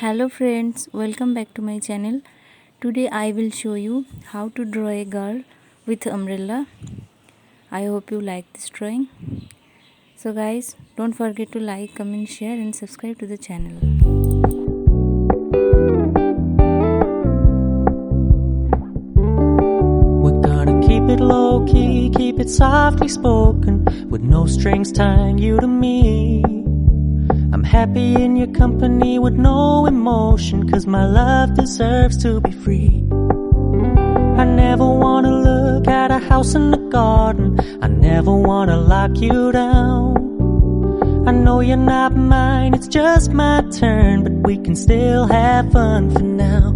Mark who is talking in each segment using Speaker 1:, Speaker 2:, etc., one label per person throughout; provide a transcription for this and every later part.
Speaker 1: Hello friends, welcome back to my channel. Today I will show you how to draw a girl with umbrella. I hope you like this drawing. So guys, don't forget to like, comment, share and subscribe to the channel.
Speaker 2: We're gonna keep it low-key, keep it softly spoken, with no strings tying you to me. I'm happy in your company with no emotion, 'cause my love deserves to be free. I never wanna look at a house in the garden, I never wanna lock you down. I know you're not mine, it's just my turn, but we can still have fun for now.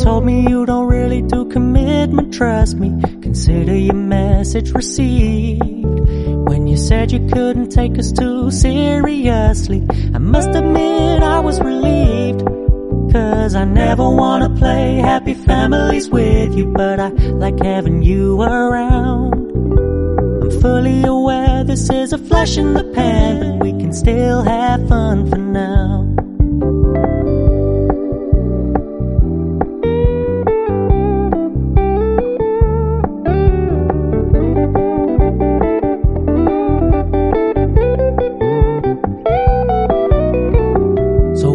Speaker 2: Told me you don't really do commitment, trust me, consider your message received. When you said you couldn't take us too seriously, I must admit I was relieved. 'Cause I never wanna play happy families with you, but I like having you around. I'm fully aware this is a flash in the pan, but we can still have fun for now.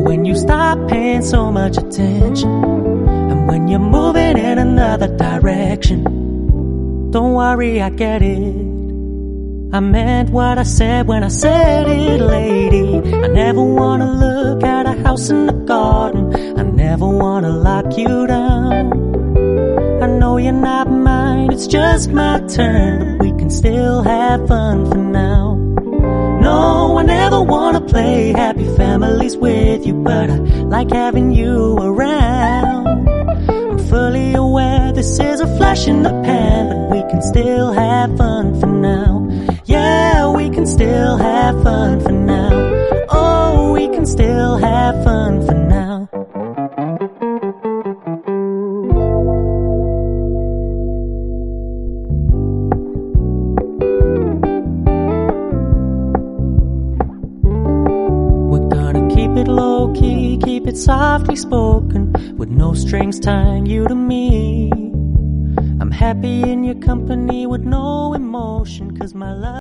Speaker 2: When you stop paying so much attention, and when you're moving in another direction, don't worry, I get it. I meant what I said when I said it, lady. I never wanna look at a house in the garden, I never wanna lock you down. I know you're not mine, it's just my turn, but we can still have fun for now. No, I never wanna play happy families with you, but I like having you around. I'm fully aware this is a flash in the pan, but we can still have fun for now. Yeah, we can still have fun for now. Oh, we can still have fun for now. Keep it low-key, keep it softly spoken, with no strings tying you to me. I'm happy in your company with no emotion, 'cause my love